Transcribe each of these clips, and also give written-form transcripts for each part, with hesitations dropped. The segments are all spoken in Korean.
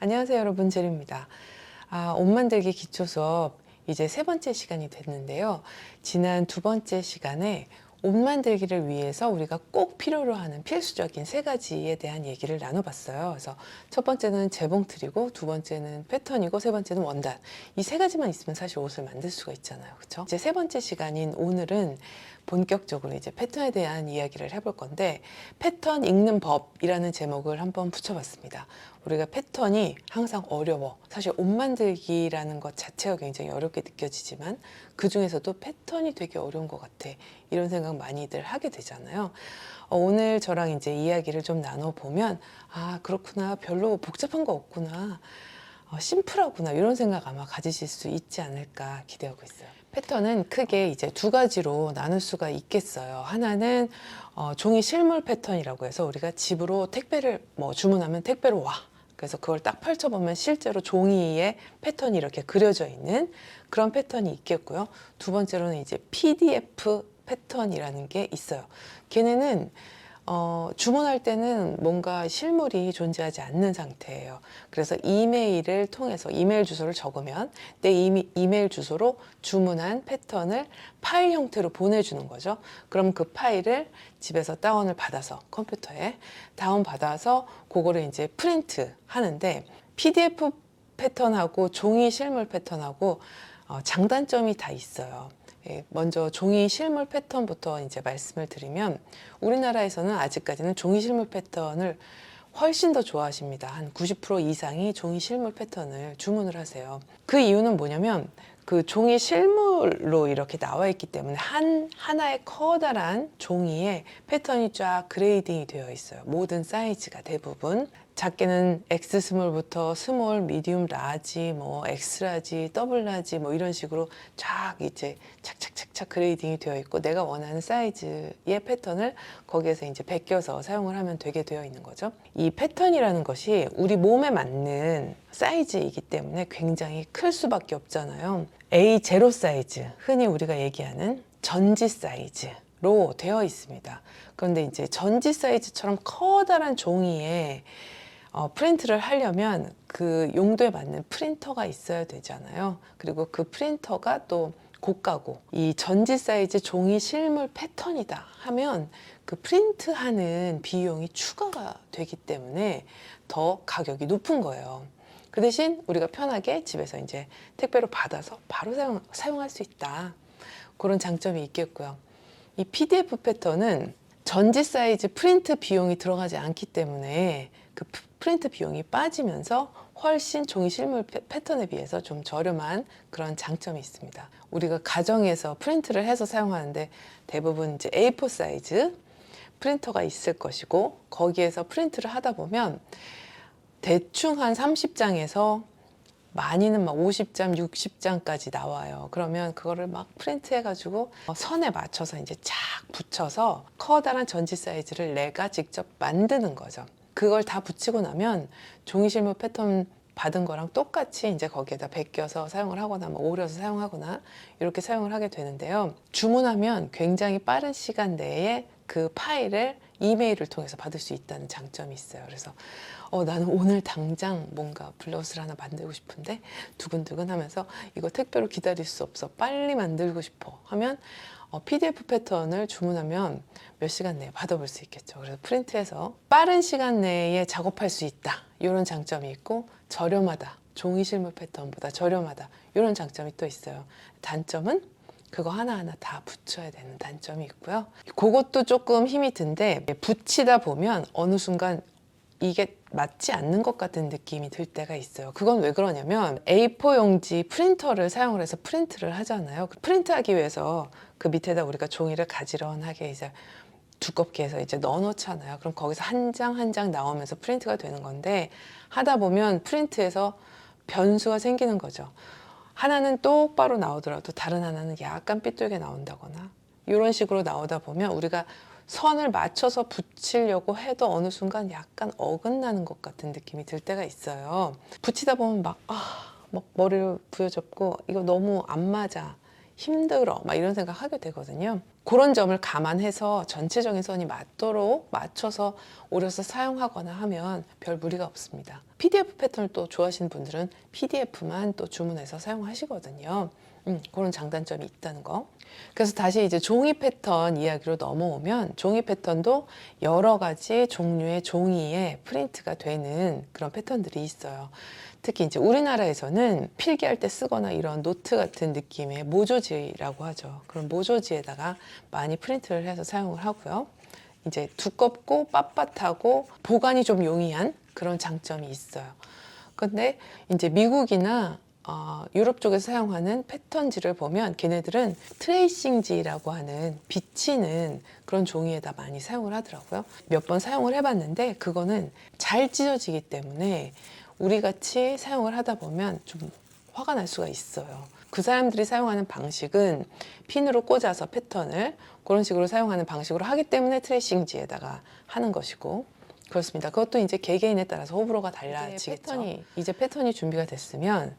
안녕하세요 여러분, 제리입니다. 옷 만들기 기초 수업 이제 세 번째 시간이 됐는데요. 지난 두 번째 시간에 옷 만들기를 위해서 우리가 꼭 필요로 하는 필수적인 세 가지에 대한 얘기를 나눠봤어요. 그래서 첫 번째는 재봉틀이고, 두 번째는 패턴이고, 세 번째는 원단. 이 세 가지만 있으면 사실 옷을 만들 수가 있잖아요. 그렇죠? 이제 세 번째 시간인 오늘은 본격적으로 이제 패턴에 대한 이야기를 해볼 건데, 패턴 읽는 법이라는 제목을 한번 붙여봤습니다. 우리가 패턴이 항상 어려워. 사실 옷 만들기라는 것 자체가 굉장히 어렵게 느껴지지만 그 중에서도 패턴이 되게 어려운 것 같아. 이런 생각 많이들 하게 되잖아요. 오늘 저랑 이제 이야기를 좀 나눠보면, 그렇구나. 별로 복잡한 거 없구나. 심플하구나. 이런 생각 아마 가지실 수 있지 않을까 기대하고 있어요. 패턴은 크게 이제 두 가지로 나눌 수가 있겠어요. 하나는 종이 실물 패턴이라고 해서 우리가 집으로 택배를 주문하면 택배로 와. 그래서 그걸 딱 펼쳐보면 실제로 종이에 패턴이 이렇게 그려져 있는 그런 패턴이 있겠고요. 두 번째로는 이제 PDF 패턴이라는 게 있어요. 걔네는 주문할 때는 뭔가 실물이 존재하지 않는 상태예요. 그래서 이메일을 통해서 이메일 주소를 적으면 내 이메일 주소로 주문한 패턴을 파일 형태로 보내주는 거죠. 그럼 그 파일을 집에서 다운을 받아서 컴퓨터에 다운받아서 그거를 이제 프린트 하는데, PDF 패턴하고 종이 실물 패턴하고 장단점이 다 있어요. 먼저 종이 실물 패턴부터 이제 말씀을 드리면, 우리나라에서는 아직까지는 종이 실물 패턴을 훨씬 더 좋아하십니다. 한 90% 이상이 종이 실물 패턴을 주문을 하세요. 그 이유는 뭐냐면, 그 종이 실물로 이렇게 나와 있기 때문에 하나의 커다란 종이에 패턴이 쫙 그레이딩이 되어 있어요. 모든 사이즈가 대부분. 작게는 X 스몰부터 스몰, 미디움, 라지, X 라지, 더블 라지 이런 식으로 쫙 이제 착착착착 그레이딩이 되어 있고, 내가 원하는 사이즈의 패턴을 거기에서 이제 베껴서 사용을 하면 되게 되어 있는 거죠. 이 패턴이라는 것이 우리 몸에 맞는 사이즈이기 때문에 굉장히 클 수밖에 없잖아요. A0 사이즈, 흔히 우리가 얘기하는 전지 사이즈로 되어 있습니다. 그런데 이제 전지 사이즈처럼 커다란 종이에 프린트를 하려면 그 용도에 맞는 프린터가 있어야 되잖아요. 그리고 그 프린터가 또 고가고, 이 전지 사이즈 종이 실물 패턴이다 하면 그 프린트하는 비용이 추가가 되기 때문에 더 가격이 높은 거예요. 그 대신 우리가 편하게 집에서 이제 택배로 받아서 바로 사용할 수 있다. 그런 장점이 있겠고요. 이 PDF 패턴은 전지 사이즈 프린트 비용이 들어가지 않기 때문에 그 프린트 비용이 빠지면서 훨씬 종이 실물 패턴에 비해서 좀 저렴한 그런 장점이 있습니다. 우리가 가정에서 프린트를 해서 사용하는데 대부분 이제 A4 사이즈 프린터가 있을 것이고, 거기에서 프린트를 하다 보면 대충 한 30장에서 많이는 막 50장, 60장까지 나와요. 그러면 그거를 막 프린트 해가지고 선에 맞춰서 이제 착 붙여서 커다란 전지 사이즈를 내가 직접 만드는 거죠. 그걸 다 붙이고 나면 종이 실물 패턴 받은 거랑 똑같이 이제 거기에다 베껴서 사용을 하거나 오려서 사용하거나 이렇게 사용을 하게 되는데요. 주문하면 굉장히 빠른 시간 내에 그 파일을 이메일을 통해서 받을 수 있다는 장점이 있어요. 그래서 나는 오늘 당장 뭔가 블라우스를 하나 만들고 싶은데 두근두근 하면서 이거 택배로 기다릴 수 없어, 빨리 만들고 싶어 하면 PDF 패턴을 주문하면 몇 시간 내에 받아볼 수 있겠죠. 그래서 프린트해서 빠른 시간 내에 작업할 수 있다, 이런 장점이 있고, 저렴하다, 종이 실물 패턴보다 저렴하다, 이런 장점이 또 있어요. 단점은 그거 하나하나 다 붙여야 되는 단점이 있고요. 그것도 조금 힘이 든데, 붙이다 보면 어느 순간 이게 맞지 않는 것 같은 느낌이 들 때가 있어요. 그건 왜 그러냐면, A4 용지 프린터를 사용을 해서 프린트를 하잖아요. 프린트하기 위해서 그 밑에다 우리가 종이를 가지런하게 이제 두껍게 해서 이제 넣어 놓잖아요. 그럼 거기서 한 장 한 장 나오면서 프린트가 되는 건데, 하다 보면 프린트에서 변수가 생기는 거죠. 하나는 똑바로 나오더라도 다른 하나는 약간 삐뚤게 나온다거나 이런 식으로 나오다 보면 우리가 선을 맞춰서 붙이려고 해도 어느 순간 약간 어긋나는 것 같은 느낌이 들 때가 있어요. 붙이다 보면 막 머리를 부여잡고 이거 너무 안 맞아, 힘들어, 이런 생각 하게 되거든요. 그런 점을 감안해서 전체적인 선이 맞도록 맞춰서 오려서 사용하거나 하면 별 무리가 없습니다. PDF 패턴을 또 좋아하시는 분들은 PDF만 또 주문해서 사용하시거든요. 그런 장단점이 있다는 거. 그래서 다시 이제 종이 패턴 이야기로 넘어오면 종이 패턴도 여러 가지 종류의 종이에 프린트가 되는 그런 패턴들이 있어요. 특히 이제 우리나라에서는 필기할 때 쓰거나 이런 노트 같은 느낌의 모조지라고 하죠. 그런 모조지에다가 많이 프린트를 해서 사용을 하고요. 이제 두껍고 빳빳하고 보관이 좀 용이한 그런 장점이 있어요. 근데 이제 미국이나 유럽 쪽에서 사용하는 패턴지를 보면 걔네들은 트레이싱지라고 하는 비치는 그런 종이에다 많이 사용을 하더라고요. 몇 번 사용을 해봤는데 그거는 잘 찢어지기 때문에 우리 같이 사용을 하다 보면 좀 화가 날 수가 있어요. 그 사람들이 사용하는 방식은 핀으로 꽂아서 패턴을 그런 식으로 사용하는 방식으로 하기 때문에 트레이싱지에다가 하는 것이고 그렇습니다. 그것도 이제 개개인에 따라서 호불호가 달라지겠죠. 이제 패턴이 준비가 됐으면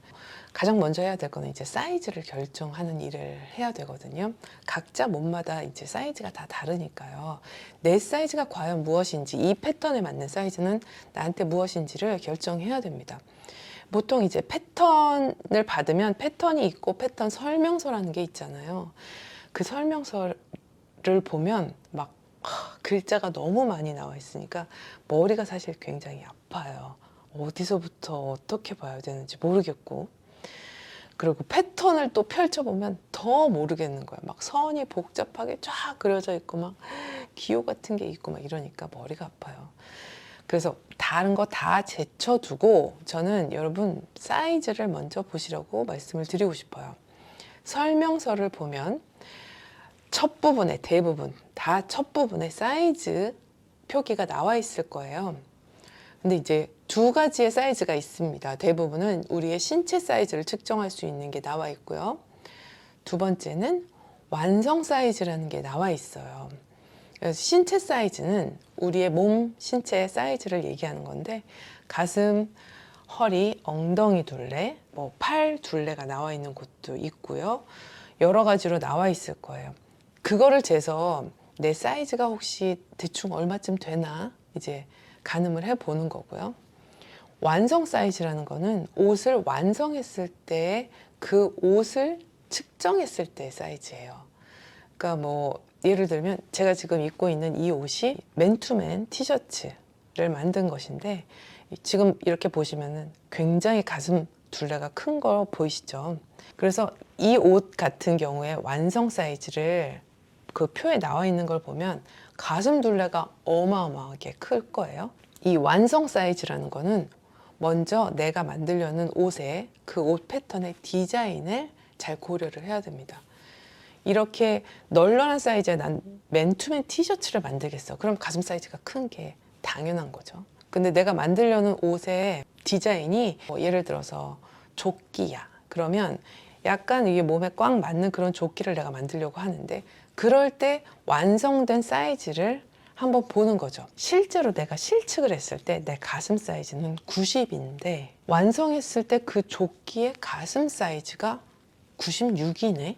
가장 먼저 해야 될 거는 이제 사이즈를 결정하는 일을 해야 되거든요. 각자 몸마다 이제 사이즈가 다 다르니까요. 내 사이즈가 과연 무엇인지, 이 패턴에 맞는 사이즈는 나한테 무엇인지를 결정해야 됩니다. 보통 이제 패턴을 받으면 패턴이 있고 패턴 설명서라는 게 있잖아요. 그 설명서를 보면 막 글자가 너무 많이 나와 있으니까 머리가 사실 굉장히 아파요. 어디서부터 어떻게 봐야 되는지 모르겠고, 그리고 패턴을 또 펼쳐보면 더 모르겠는 거예요. 막 선이 복잡하게 쫙 그려져 있고 막 기호 같은 게 있고 막 이러니까 머리가 아파요. 그래서 다른 거 다 제쳐두고 저는 여러분 사이즈를 먼저 보시라고 말씀을 드리고 싶어요. 설명서를 보면 첫 부분에 대부분 다 첫 부분에 사이즈 표기가 나와 있을 거예요. 근데 이제 두 가지의 사이즈가 있습니다. 대부분은 우리의 신체 사이즈를 측정할 수 있는 게 나와 있고요. 두 번째는 완성 사이즈라는 게 나와 있어요. 그래서 신체 사이즈는 우리의 몸 신체 사이즈를 얘기하는 건데 가슴, 허리, 엉덩이 둘레, 뭐 팔 둘레가 나와 있는 곳도 있고요. 여러 가지로 나와 있을 거예요. 그거를 재서 내 사이즈가 혹시 대충 얼마쯤 되나 이제 가늠을 해보는 거고요. 완성 사이즈라는 거는 옷을 완성했을 때 그 옷을 측정했을 때 사이즈예요. 그러니까 뭐 예를 들면 제가 지금 입고 있는 이 옷이 맨투맨 티셔츠를 만든 것인데 지금 이렇게 보시면은 굉장히 가슴 둘레가 큰 거 보이시죠? 그래서 이 옷 같은 경우에 완성 사이즈를 그 표에 나와 있는 걸 보면 가슴 둘레가 어마어마하게 클 거예요. 이 완성 사이즈라는 거는 먼저 내가 만들려는 옷의 그 옷 패턴의 디자인을 잘 고려를 해야 됩니다. 이렇게 널널한 사이즈의 난 맨투맨 티셔츠를 만들겠어. 그럼 가슴 사이즈가 큰 게 당연한 거죠. 근데 내가 만들려는 옷의 디자인이 뭐 예를 들어서 조끼야. 그러면 약간 이게 몸에 꽉 맞는 그런 조끼를 내가 만들려고 하는데 그럴 때 완성된 사이즈를 한번 보는 거죠. 실제로 내가 실측을 했을 때 내 가슴 사이즈는 90인데 완성했을 때 그 조끼의 가슴 사이즈가 96이네?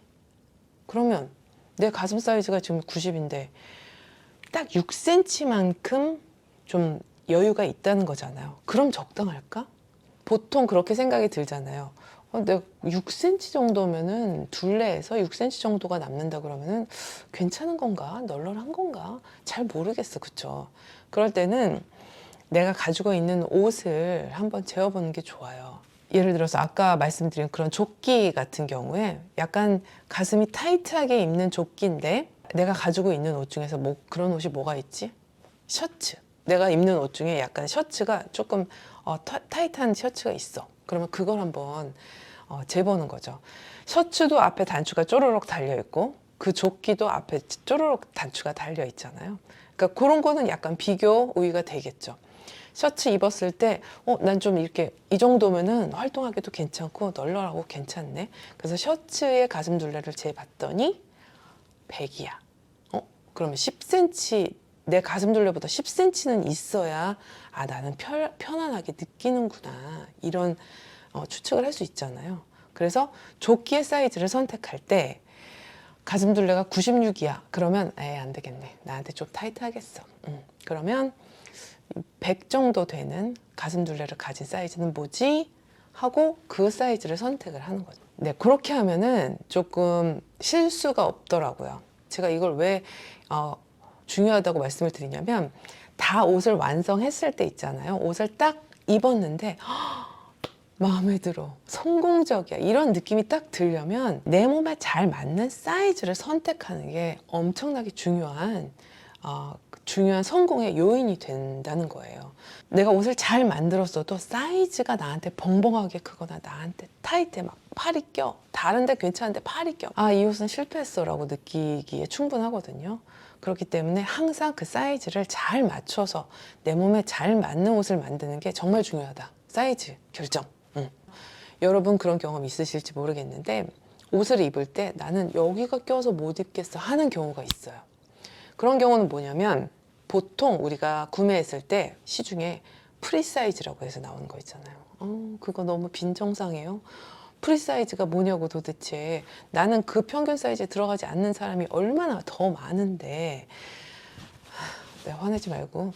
그러면 내 가슴 사이즈가 지금 90인데 딱 6cm만큼 좀 여유가 있다는 거잖아요. 그럼 적당할까? 보통 그렇게 생각이 들잖아요. 내가 6cm 정도면은 둘레에서 6cm 정도가 남는다 그러면은 괜찮은 건가? 널널한 건가? 잘 모르겠어. 그쵸? 그럴 때는 내가 가지고 있는 옷을 한번 재어보는 게 좋아요. 예를 들어서 아까 말씀드린 그런 조끼 같은 경우에 약간 가슴이 타이트하게 입는 조끼인데 내가 가지고 있는 옷 중에서 뭐 그런 옷이 뭐가 있지? 셔츠. 내가 입는 옷 중에 약간 셔츠가 조금 타이트한 셔츠가 있어. 그러면 그걸 한번 재보는 거죠. 셔츠도 앞에 단추가 쪼르륵 달려 있고 그 조끼도 앞에 쪼르륵 단추가 달려 있잖아요. 그러니까 그런 거는 약간 비교 우위가 되겠죠. 셔츠 입었을 때, 난 좀 이렇게 이 정도면은 활동하기도 괜찮고 널널하고 괜찮네. 그래서 셔츠의 가슴 둘레를 재봤더니 100이야. 그러면 10cm, 내 가슴 둘레보다 10cm는 있어야, 나는 편안하게 느끼는구나. 이런 추측을 할 수 있잖아요. 그래서 조끼의 사이즈를 선택할 때 가슴둘레가 96이야. 그러면 에이 안 되겠네. 나한테 좀 타이트하겠어. 그러면 100 정도 되는 가슴둘레를 가진 사이즈는 뭐지? 하고 그 사이즈를 선택을 하는 거죠. 네, 그렇게 하면은 조금 실수가 없더라고요. 제가 이걸 왜 중요하다고 말씀을 드리냐면 다 옷을 완성했을 때 있잖아요. 옷을 딱 입었는데 마음에 들어, 성공적이야, 이런 느낌이 딱 들려면 내 몸에 잘 맞는 사이즈를 선택하는 게 엄청나게 중요한 성공의 요인이 된다는 거예요. 내가 옷을 잘 만들었어도 사이즈가 나한테 벙벙하게 크거나 나한테 타이트해, 막 팔이 껴, 다른데 괜찮은데 팔이 껴, 이 옷은 실패했어 라고 느끼기에 충분하거든요. 그렇기 때문에 항상 그 사이즈를 잘 맞춰서 내 몸에 잘 맞는 옷을 만드는 게 정말 중요하다. 사이즈 결정. 여러분 그런 경험 있으실지 모르겠는데 옷을 입을 때 나는 여기가 껴서 못 입겠어 하는 경우가 있어요. 그런 경우는 뭐냐면 보통 우리가 구매했을 때 시중에 프리 사이즈라고 해서 나오는 거 있잖아요. 그거 너무 빈정상해요. 프리 사이즈가 뭐냐고 도대체. 나는 그 평균 사이즈에 들어가지 않는 사람이 얼마나 더 많은데. 네, 화내지 말고.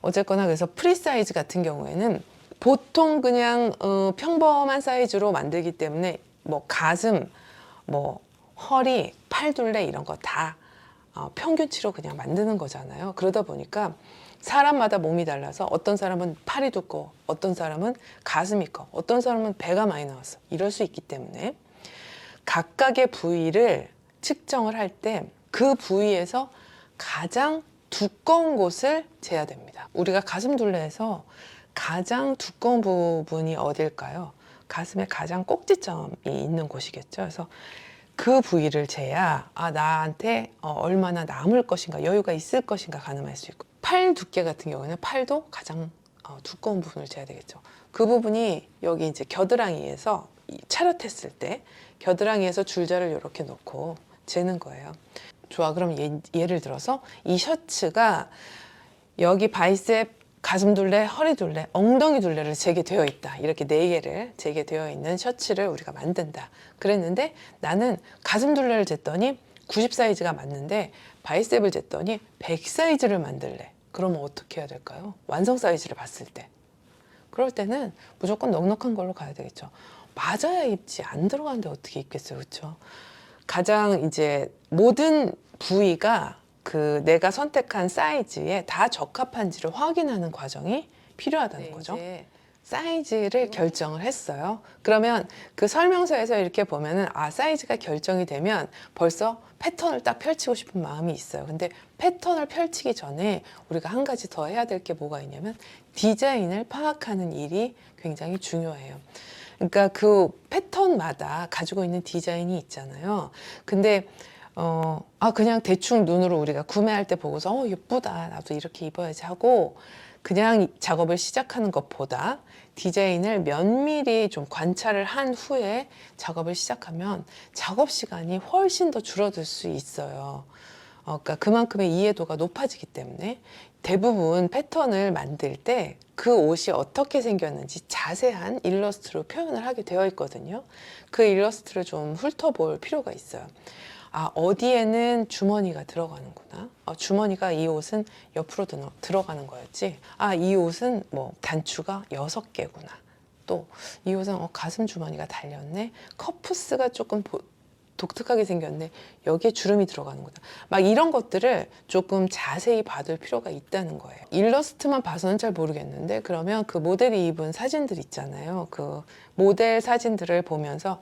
어쨌거나 그래서 프리 사이즈 같은 경우에는 보통 그냥 평범한 사이즈로 만들기 때문에 뭐 가슴, 뭐 허리, 팔둘레 이런 거 다 평균치로 그냥 만드는 거잖아요. 그러다 보니까 사람마다 몸이 달라서 어떤 사람은 팔이 두꺼워, 어떤 사람은 가슴이 커, 어떤 사람은 배가 많이 나왔어. 이럴 수 있기 때문에 각각의 부위를 측정을 할 때 그 부위에서 가장 두꺼운 곳을 재야 됩니다. 우리가 가슴 둘레에서 가장 두꺼운 부분이 어딜까요? 가슴의 가장 꼭지점이 있는 곳이겠죠. 그래서 그 부위를 재야 나한테 얼마나 남을 것인가, 여유가 있을 것인가 가늠할 수 있고, 팔 두께 같은 경우에는 팔도 가장 두꺼운 부분을 재야 되겠죠. 그 부분이 여기 이제 겨드랑이에서 차렷했을 때 겨드랑이에서 줄자를 이렇게 놓고 재는 거예요. 좋아, 그럼 예를 들어서 이 셔츠가 여기 바이셉, 가슴 둘레, 허리 둘레, 엉덩이 둘레를 재게 되어 있다. 이렇게 4개를 재게 되어 있는 셔츠를 우리가 만든다. 그랬는데 나는 가슴 둘레를 쟀더니 90 사이즈가 맞는데 바이셉을 쟀더니 100 사이즈를 만들래. 그러면 어떻게 해야 될까요? 완성 사이즈를 봤을 때. 그럴 때는 무조건 넉넉한 걸로 가야 되겠죠. 맞아야 입지, 안 들어가는데 어떻게 입겠어요, 그렇죠? 가장 이제 모든 부위가 그 내가 선택한 사이즈에 다 적합한지를 확인하는 과정이 필요하다는 거죠. 사이즈를 결정을 했어요. 그러면 그 설명서에서 이렇게 보면은 사이즈가 결정이 되면 벌써 패턴을 딱 펼치고 싶은 마음이 있어요. 근데 패턴을 펼치기 전에 우리가 한 가지 더 해야 될 게 뭐가 있냐면 디자인을 파악하는 일이 굉장히 중요해요. 그러니까 그 패턴마다 가지고 있는 디자인이 있잖아요. 근데 그냥 대충 눈으로 우리가 구매할 때 보고서 예쁘다, 나도 이렇게 입어야지 하고 그냥 작업을 시작하는 것보다 디자인을 면밀히 좀 관찰을 한 후에 작업을 시작하면 작업 시간이 훨씬 더 줄어들 수 있어요. 그러니까 그만큼의 이해도가 높아지기 때문에 대부분 패턴을 만들 때 그 옷이 어떻게 생겼는지 자세한 일러스트로 표현을 하게 되어 있거든요. 그 일러스트를 좀 훑어볼 필요가 있어요. 어디에는 주머니가 들어가는구나. 주머니가 이 옷은 옆으로 들어가는 거였지. 이 옷은 뭐 단추가 6개구나. 또 이 옷은 가슴 주머니가 달렸네. 커프스가 조금 독특하게 생겼네. 여기에 주름이 들어가는구나. 막 이런 것들을 조금 자세히 봐둘 필요가 있다는 거예요. 일러스트만 봐서는 잘 모르겠는데 그러면 그 모델이 입은 사진들 있잖아요. 그 모델 사진들을 보면서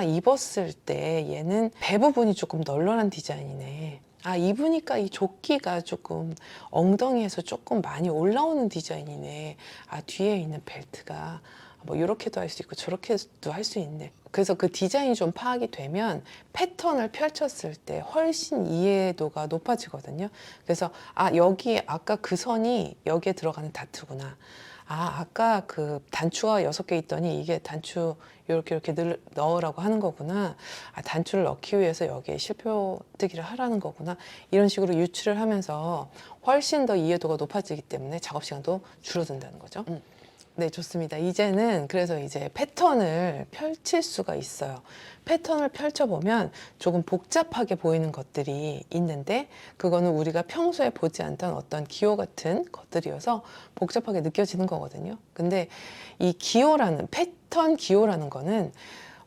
입었을 때 얘는 배 부분이 조금 널널한 디자인이네. 입으니까 이 조끼가 조금 엉덩이에서 조금 많이 올라오는 디자인이네. 뒤에 있는 벨트가 뭐 이렇게도 할 수 있고 저렇게도 할 수 있네. 그래서 그 디자인이 좀 파악이 되면 패턴을 펼쳤을 때 훨씬 이해도가 높아지거든요. 그래서 여기 아까 그 선이 여기에 들어가는 다트구나. 아까 그 단추가 6개 있더니 이게 단추 이렇게 넣으라고 하는 거구나. 단추를 넣기 위해서 여기에 실표뜨기를 하라는 거구나. 이런 식으로 유추를 하면서 훨씬 더 이해도가 높아지기 때문에 작업 시간도 줄어든다는 거죠. 네, 좋습니다. 이제는 그래서 이제 패턴을 펼칠 수가 있어요. 패턴을 펼쳐보면 조금 복잡하게 보이는 것들이 있는데 그거는 우리가 평소에 보지 않던 어떤 기호 같은 것들이어서 복잡하게 느껴지는 거거든요. 근데 이 기호라는 패턴 기호라는 거는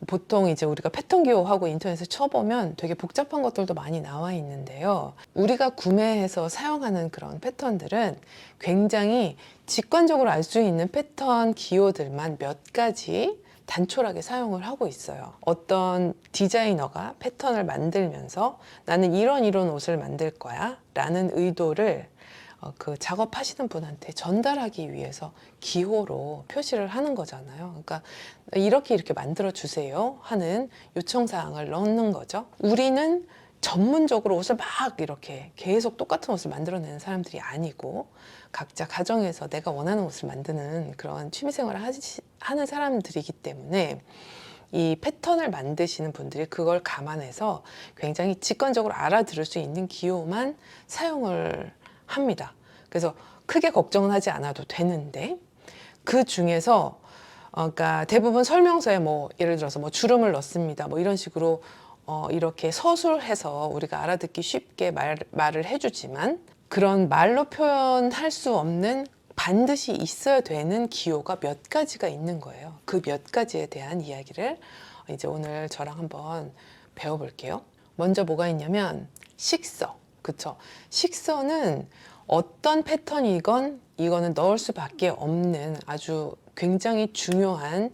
보통 이제 우리가 패턴 기호하고 인터넷에 쳐보면 되게 복잡한 것들도 많이 나와 있는데요. 우리가 구매해서 사용하는 그런 패턴들은 굉장히 직관적으로 알 수 있는 패턴 기호들만 몇 가지 단촐하게 사용을 하고 있어요. 어떤 디자이너가 패턴을 만들면서 나는 이런 옷을 만들 거야 라는 의도를 그 작업하시는 분한테 전달하기 위해서 기호로 표시를 하는 거잖아요. 그러니까 이렇게 만들어 주세요 하는 요청 사항을 넣는 거죠. 우리는 전문적으로 옷을 막 이렇게 계속 똑같은 옷을 만들어내는 사람들이 아니고 각자 가정에서 내가 원하는 옷을 만드는 그런 취미생활을 하는 사람들이기 때문에 이 패턴을 만드시는 분들이 그걸 감안해서 굉장히 직관적으로 알아들을 수 있는 기호만 사용을 합니다. 그래서 크게 걱정은 하지 않아도 되는데 그 중에서 그러니까 대부분 설명서에 뭐 예를 들어서 뭐 주름을 넣습니다. 뭐 이런 식으로 이렇게 서술해서 우리가 알아듣기 쉽게 말을 해주지만 그런 말로 표현할 수 없는 반드시 있어야 되는 기호가 몇 가지가 있는 거예요. 그 몇 가지에 대한 이야기를 이제 오늘 저랑 한번 배워볼게요. 먼저 뭐가 있냐면 식서. 그쵸? 식서는 어떤 패턴이건 이거는 넣을 수밖에 없는 아주 굉장히 중요한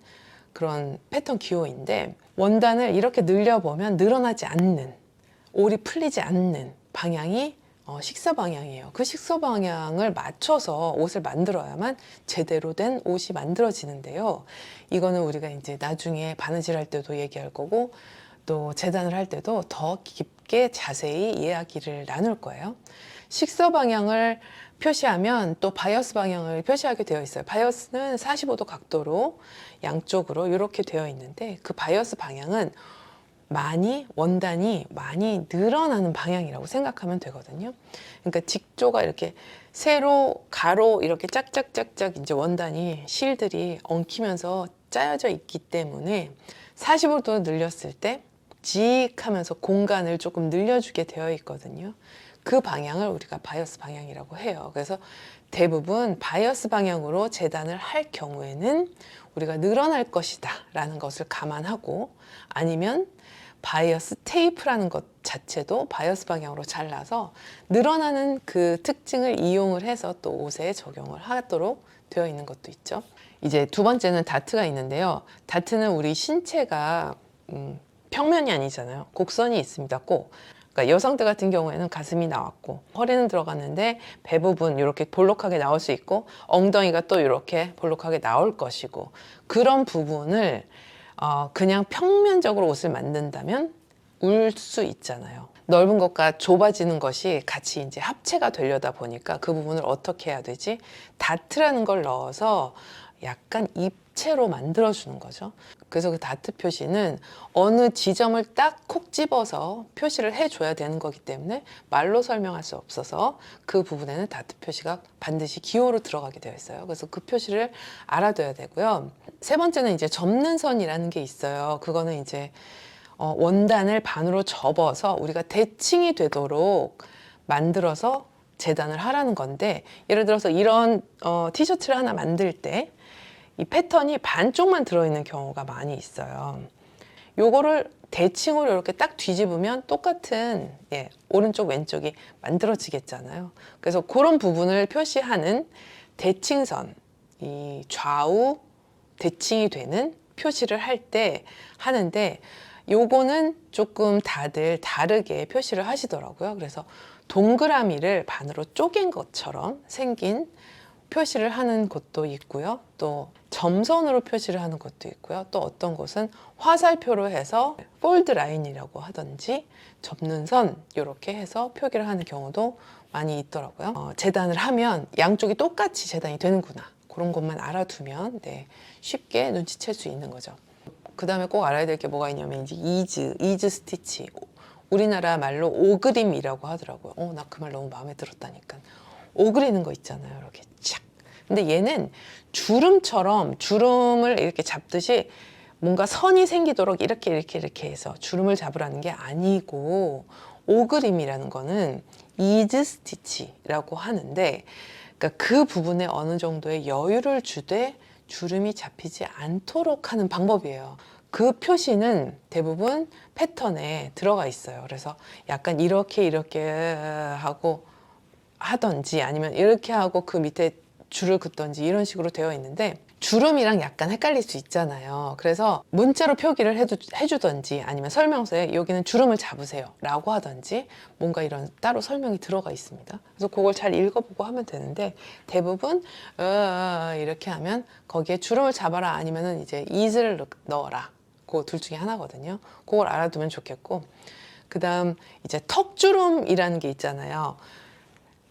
그런 패턴 기호인데 원단을 이렇게 늘려보면 늘어나지 않는, 올이 풀리지 않는 방향이 식서 방향이에요. 그 식서 방향을 맞춰서 옷을 만들어야만 제대로 된 옷이 만들어지는데요. 이거는 우리가 이제 나중에 바느질 할 때도 얘기할 거고 또 재단을 할 때도 더 깊게 자세히 이야기를 나눌 거예요. 식서 방향을 표시하면 또 바이어스 방향을 표시하게 되어 있어요. 바이어스는 45도 각도로 양쪽으로 이렇게 되어 있는데 그 바이어스 방향은 원단이 많이 늘어나는 방향이라고 생각하면 되거든요. 그러니까 직조가 이렇게 세로, 가로 이렇게 짝짝짝짝 이제 원단이 실들이 엉키면서 짜여져 있기 때문에 45도 늘렸을 때 직 하면서 공간을 조금 늘려주게 되어 있거든요. 그 방향을 우리가 바이어스 방향이라고 해요. 그래서 대부분 바이어스 방향으로 재단을 할 경우에는 우리가 늘어날 것이다 라는 것을 감안하고 아니면 바이어스 테이프라는 것 자체도 바이어스 방향으로 잘라서 늘어나는 그 특징을 이용을 해서 또 옷에 적용을 하도록 되어 있는 것도 있죠. 이제 두 번째는 다트가 있는데요. 다트는 우리 신체가 평면이 아니잖아요. 곡선이 있습니다. 꼭. 그러니까 여성들 같은 경우에는 가슴이 나왔고 허리는 들어갔는데 배 부분 이렇게 볼록하게 나올 수 있고 엉덩이가 또 이렇게 볼록하게 나올 것이고 그런 부분을 그냥 평면적으로 옷을 만든다면 울 수 있잖아요. 넓은 것과 좁아지는 것이 같이 이제 합체가 되려다 보니까 그 부분을 어떻게 해야 되지? 다트라는 걸 넣어서 약간 입체로 만들어주는 거죠. 그래서 그 다트 표시는 어느 지점을 딱 콕 집어서 표시를 해줘야 되는 거기 때문에 말로 설명할 수 없어서 그 부분에는 다트 표시가 반드시 기호로 들어가게 되어 있어요. 그래서 그 표시를 알아둬야 되고요. 세 번째는 이제 접는 선이라는 게 있어요. 그거는 이제 원단을 반으로 접어서 우리가 대칭이 되도록 만들어서 재단을 하라는 건데 예를 들어서 이런 티셔츠를 하나 만들 때 이 패턴이 반쪽만 들어있는 경우가 많이 있어요. 요거를 대칭으로 이렇게 딱 뒤집으면 똑같은 오른쪽 왼쪽이 만들어지겠잖아요. 그래서 그런 부분을 표시하는 대칭선, 이 좌우 대칭이 되는 표시를 할 때 하는데 요거는 조금 다들 다르게 표시를 하시더라고요. 그래서 동그라미를 반으로 쪼갠 것처럼 생긴 표시를 하는 곳도 있고요. 또 점선으로 표시를 하는 곳도 있고요. 또 어떤 곳은 화살표로 해서 폴드 라인이라고 하든지 접는 선 이렇게 해서 표기를 하는 경우도 많이 있더라고요. 재단을 하면 양쪽이 똑같이 재단이 되는구나. 그런 것만 알아두면 쉽게 눈치챌 수 있는 거죠. 그 다음에 꼭 알아야 될 게 뭐가 있냐면 이제 이즈 스티치. 우리나라 말로 오그림이라고 하더라고요. 나 그 말 너무 마음에 들었다니까. 오그리는 거 있잖아요. 이렇게 착. 근데 얘는 주름을 이렇게 잡듯이 뭔가 선이 생기도록 이렇게 해서 주름을 잡으라는 게 아니고, 오그림이라는 거는 이즈 스티치라고 하는데, 그러니까 그 부분에 어느 정도의 여유를 주되 주름이 잡히지 않도록 하는 방법이에요. 그 표시는 대부분 패턴에 들어가 있어요. 그래서 약간 이렇게 하고 하던지, 아니면 이렇게 하고 그 밑에 줄을 긋던지, 이런 식으로 되어 있는데, 주름이랑 약간 헷갈릴 수 있잖아요. 그래서 문자로 표기를 해주던지, 아니면 설명서에 여기는 주름을 잡으세요 라고 하던지, 뭔가 이런 따로 설명이 들어가 있습니다. 그래서 그걸 잘 읽어보고 하면 되는데, 대부분 이렇게 하면 거기에 주름을 잡아라, 아니면은 이제 is를 넣어라, 그 둘 중에 하나거든요. 그걸 알아두면 좋겠고, 그 다음 이제 턱주름이라는 게 있잖아요.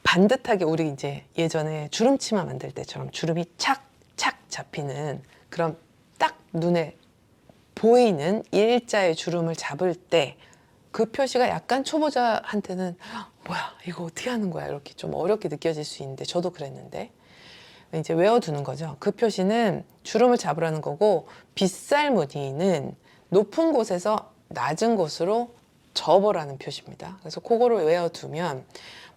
반듯하게 우리 이제 예전에 주름치마 만들 때처럼 주름이 착착 잡히는, 그런 딱 눈에 보이는 일자의 주름을 잡을 때 그 표시가 약간 초보자한테는 뭐야 이거 어떻게 하는 거야, 이렇게 좀 어렵게 느껴질 수 있는데, 저도 그랬는데 이제 외워두는 거죠. 그 표시는 주름을 잡으라는 거고, 빗살 무늬는 높은 곳에서 낮은 곳으로 접어라는 표시입니다. 그래서 그거를 외워두면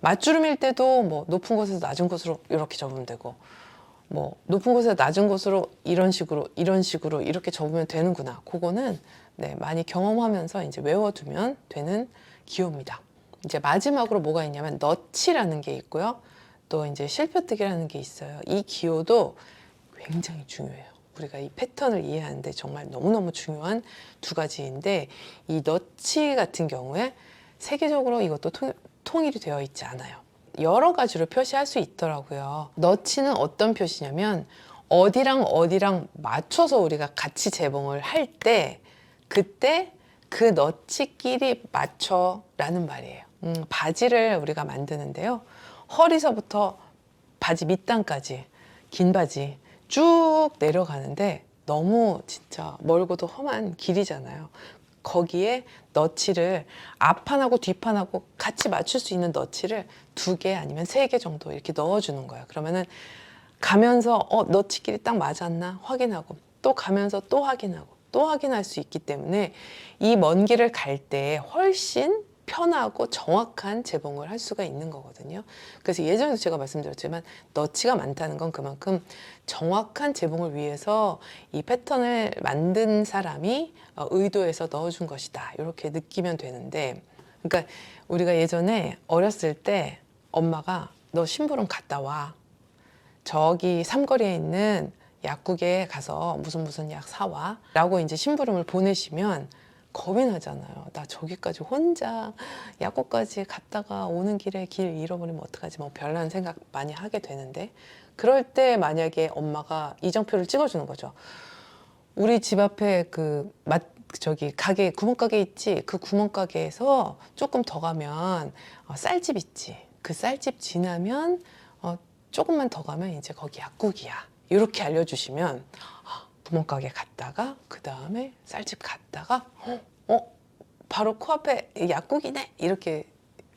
맞주름일 때도 뭐 높은 곳에서 낮은 곳으로 이렇게 접으면 되고, 뭐 높은 곳에서 낮은 곳으로 이런 식으로 이렇게 접으면 되는구나. 그거는 네, 많이 경험하면서 이제 외워두면 되는 기호입니다. 이제 마지막으로 뭐가 있냐면 너치라는 게 있고요. 또 이제 실표뜨기라는 게 있어요. 이 기호도 굉장히 중요해요. 우리가 이 패턴을 이해하는데 정말 너무너무 중요한 두 가지인데, 이 너치 같은 경우에 세계적으로 이것도 통일이 되어 있지 않아요. 여러 가지로 표시할 수 있더라고요. 너치는 어떤 표시냐면, 어디랑 맞춰서 우리가 같이 재봉을 할 때, 그때 그 너치끼리 맞춰라는 말이에요. 바지를 우리가 만드는데요. 허리서부터 바지 밑단까지 긴 바지 쭉 내려가는데 너무 진짜 멀고도 험한 길이잖아요. 거기에 너치를 앞판하고 뒷판하고 같이 맞출 수 있는 너치를 2개 아니면 3개 정도 이렇게 넣어주는 거예요. 그러면은 가면서 너치끼리 딱 맞았나 확인하고, 또 가면서 또 확인하고 또 확인할 수 있기 때문에 이 먼 길을 갈 때 훨씬 편하고 정확한 재봉을 할 수가 있는 거거든요. 그래서 예전에도 제가 말씀드렸지만, 너치가 많다는 건 그만큼 정확한 재봉을 위해서 이 패턴을 만든 사람이 의도해서 넣어준 것이다, 이렇게 느끼면 되는데, 그러니까 우리가 예전에 어렸을 때 엄마가 너 심부름 갔다 와, 저기 삼거리에 있는 약국에 가서 무슨 약 사와 라고 이제 심부름을 보내시면 겁이 나잖아요. 나 저기까지 혼자 약국까지 갔다가 오는 길에 길 잃어버리면 어떡하지, 뭐 별난 생각 많이 하게 되는데, 그럴 때 만약에 엄마가 이정표를 찍어주는 거죠. 우리 집 앞에 저기 가게, 구멍가게 있지? 그 구멍가게에서 조금 더 가면 쌀집 있지? 그 쌀집 지나면 조금만 더 가면 이제 거기 약국이야, 이렇게 알려주시면 구멍가게 갔다가 그 다음에 쌀집 갔다가 바로 코앞에 약국이네, 이렇게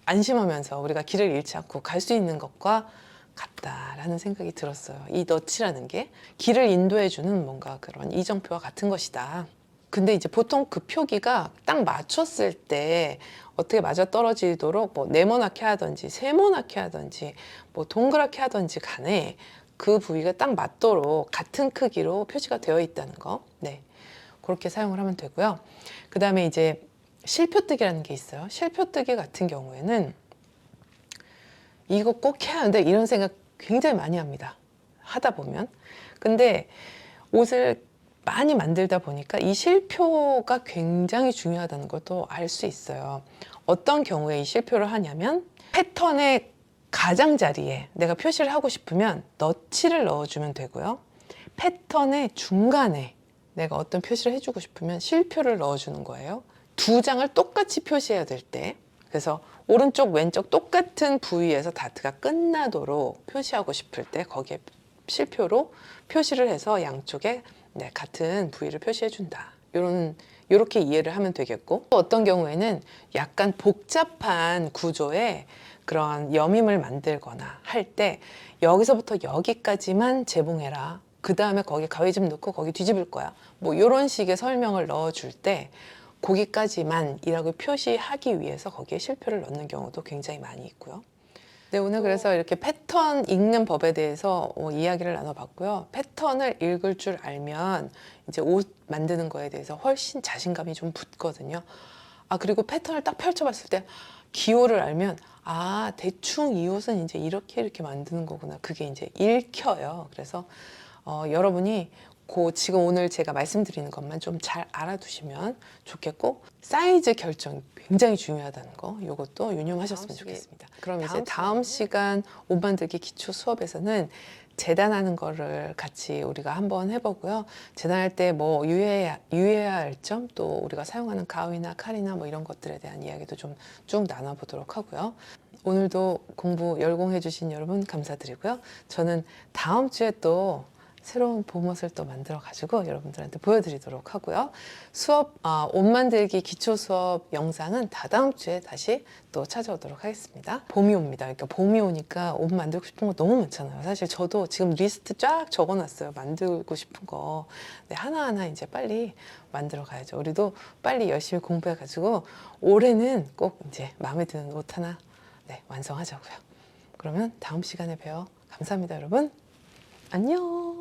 안심하면서 우리가 길을 잃지 않고 갈 수 있는 것과 같다라는 생각이 들었어요. 이 너치라는 게 길을 인도해주는 뭔가 그런 이정표와 같은 것이다. 근데 이제 보통 그 표기가 딱 맞췄을 때 어떻게 맞아 떨어지도록 뭐 네모나게 하든지 세모나게 하든지 뭐 동그랗게 하든지 간에 그 부위가 딱 맞도록 같은 크기로 표시가 되어 있다는 거. 네, 그렇게 사용을 하면 되고요. 그 다음에 이제 실표뜨기라는 게 있어요. 실표뜨기 같은 경우에는 이거 꼭 해야 하는데, 이런 생각 굉장히 많이 합니다, 하다 보면. 근데 옷을 많이 만들다 보니까 이 실표가 굉장히 중요하다는 걸 또 알 수 있어요. 어떤 경우에 이 실표를 하냐면, 패턴의 가장자리에 내가 표시를 하고 싶으면 너치를 넣어주면 되고요. 패턴의 중간에 내가 어떤 표시를 해주고 싶으면 실표를 넣어주는 거예요. 2장을 똑같이 표시해야 될 때, 그래서 오른쪽 왼쪽 똑같은 부위에서 다트가 끝나도록 표시하고 싶을 때 거기에 실표로 표시를 해서 양쪽에 같은 부위를 표시해 준다, 이렇게 이해를 하면 되겠고, 또 어떤 경우에는 약간 복잡한 구조에 그런 여밈을 만들거나 할 때 여기서부터 여기까지만 재봉해라. 그 다음에 거기 가위 좀 넣고 거기 뒤집을 거야. 뭐 이런 식의 설명을 넣어줄 때 거기까지만이라고 표시하기 위해서 거기에 실표를 넣는 경우도 굉장히 많이 있고요. 네, 오늘 그래서 이렇게 패턴 읽는 법에 대해서 이야기를 나눠봤고요. 패턴을 읽을 줄 알면 이제 옷 만드는 거에 대해서 훨씬 자신감이 좀 붙거든요. 아, 그리고 패턴을 딱 펼쳐봤을 때 기호를 알면 아, 대충 이 옷은 이제 이렇게 만드는 거구나. 그게 이제 읽혀요. 그래서 여러분이 지금 오늘 제가 말씀드리는 것만 좀 잘 알아두시면 좋겠고, 사이즈 결정이 굉장히 중요하다는 거, 이것도 유념하셨으면 좋겠습니다. 그럼 이제 다음 시간 옷 만들기 기초 수업에서는 재단하는 거를 같이 우리가 한번 해보고요. 재단할 때 뭐 유의해야 할 점, 또 우리가 사용하는 가위나 칼이나 뭐 이런 것들에 대한 이야기도 좀 쭉 나눠보도록 하고요. 오늘도 공부 열공해 주신 여러분 감사드리고요. 저는 다음 주에 또 새로운 봄옷을 또 만들어 가지고 여러분들한테 보여드리도록 하고요. 옷 만들기 기초 수업 영상은 다다음 주에 다시 또 찾아오도록 하겠습니다. 봄이 옵니다. 그러니까 봄이 오니까 옷 만들고 싶은 거 너무 많잖아요. 사실 저도 지금 리스트 쫙 적어놨어요. 만들고 싶은 거. 네, 하나하나 이제 빨리 만들어 가야죠. 우리도 빨리 열심히 공부해 가지고 올해는 꼭 이제 마음에 드는 옷 하나 완성하자고요. 그러면 다음 시간에 봬요. 감사합니다, 여러분. 안녕.